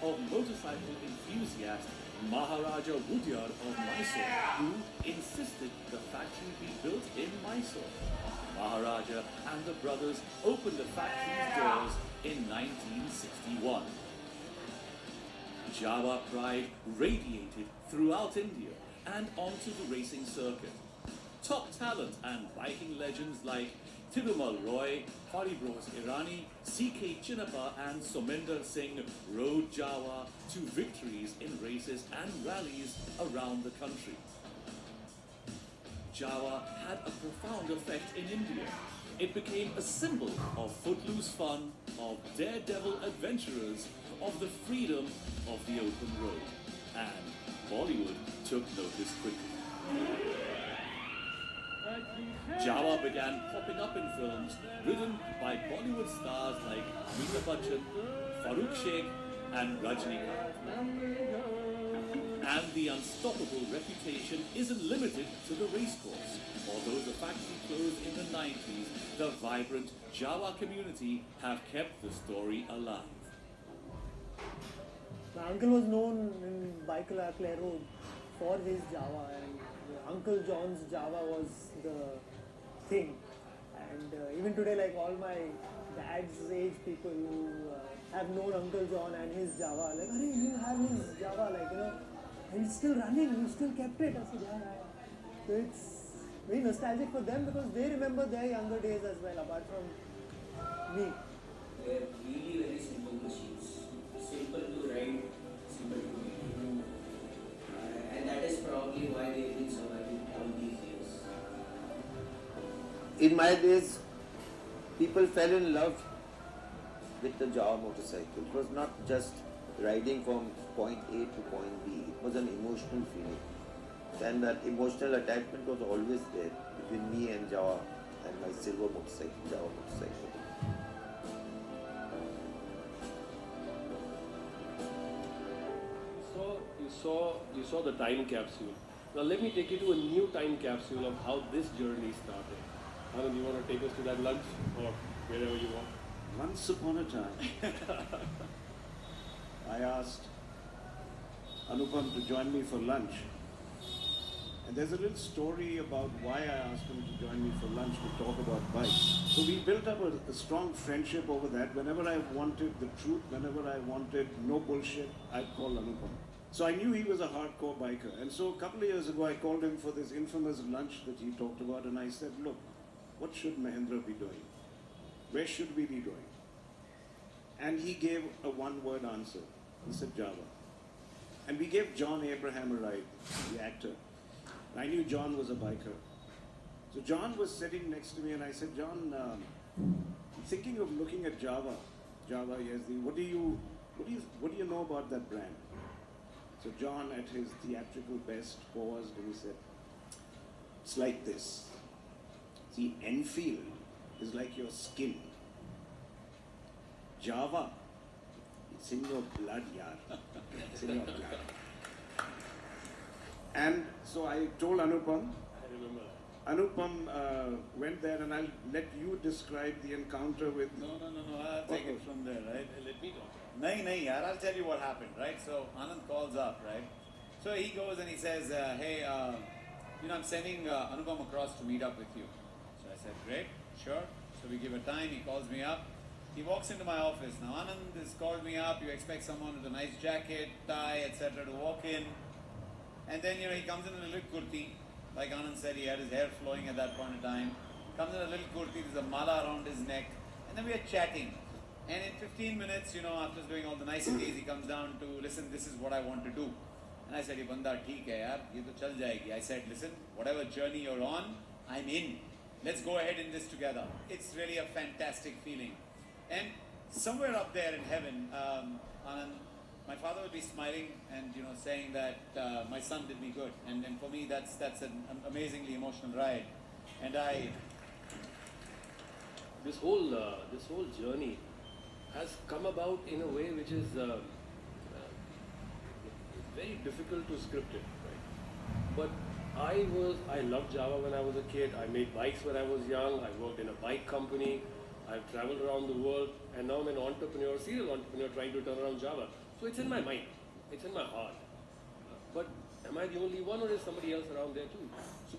of motorcycle enthusiast Maharaja Woodyard of Mysore, who insisted the factory be built in Mysore. Maharaja and the brothers opened the factory's doors in 1961. Jawa pride radiated throughout India and onto the racing circuit. Top talent and biking legends like Thirumal Roy, Haribros Irani, C.K. Chinnappa and Sominder Singh rode Jawa to victories in races and rallies around the country. Jawa had a profound effect in India. It became a symbol of footloose fun, of daredevil adventurers, of the freedom of the open road. And Bollywood took notice quickly. Jawa began popping up in films written by Bollywood stars like Amitabh Bachchan, Farooq Sheikh and Rajnikant. And the unstoppable reputation isn't limited to the racecourse. Although the factory closed in the 90s, the vibrant Jawa community have kept the story alive. My uncle was known in Baikala, Clare Road for his Jawa, and Uncle John's Jawa was the thing. And even today, like all my dad's age people who have known Uncle John and his Jawa, like, "Arey, you have his Jawa, like, and it's still running, you still kept it." I said, yeah. So it's very nostalgic for them because they remember their younger days as well, apart from me. They're really very simple machines. Simple to ride, simple to maintain. And that is probably why they've been surviving all these years. In my days, people fell in love with the Jawa motorcycle. It was not just riding from point A to point B. It was an emotional feeling. And that emotional attachment was always there between me and Jawa and my silver motorcycle, Jawa motorcycle. So you saw the time capsule. Now let me take you to a new time capsule of how this journey started. Anand, you want to take us to that lunch or wherever you want? Once upon a time, I asked Anupam to join me for lunch. And there's a little story about why I asked him to join me for lunch to talk about bikes. So we built up a strong friendship over that. Whenever I wanted the truth, whenever I wanted no bullshit, I'd call Anupam. So I knew he was a hardcore biker. And so a couple of years ago, I called him for this infamous lunch that he talked about. And I said, look, what should Mahendra be doing? Where should we be going? And he gave a one-word answer. He said Java. And we gave John Abraham a ride, the actor. I knew John was a biker. So John was sitting next to me and I said, John, I'm thinking of looking at Java. Java, yes. What do you know about that brand? So John, at his theatrical best, paused and he said, it's like this. See, Enfield is like your skin. Java, it's in your blood, yaar. It's in your blood. And so I told Anupam. I remember that. Anupam went there, and I'll let you describe the encounter with. No, I'll take it from there, right? Let me talk. Nahi, yaar, I'll tell you what happened, right? So Anand calls up, right? So he goes and he says, hey, I'm sending Anupam across to meet up with you. So I said, great, sure. So we give a time, he calls me up. He walks into my office. Now Anand has called me up, you expect someone with a nice jacket, tie, etc. to walk in. And then, he comes in a little kurti. Like Anand said, he had his hair flowing at that point in time. Comes in a little kurti, there's a mala around his neck. And then we are chatting. And in 15 minutes, after doing all the niceties, he comes down to, listen, this is what I want to do. And I said, ye banda theek hai yaar, ye to chal jayegi. I said, listen, whatever journey you're on, I'm in. Let's go ahead in this together. It's really a fantastic feeling. And somewhere up there in heaven, Anand, my father would be smiling and saying that my son did me good, and for me that's an amazingly emotional ride. And this whole journey has come about in a way which is very difficult to script it, right? But I loved Java when I was a kid. I made bikes when I was young. I worked in a bike company. I've traveled around the world, and now I'm an entrepreneur, serial entrepreneur, trying to turn around Java. So it's in my mind, it's in my heart. But am I the only one, or is somebody else around there too? So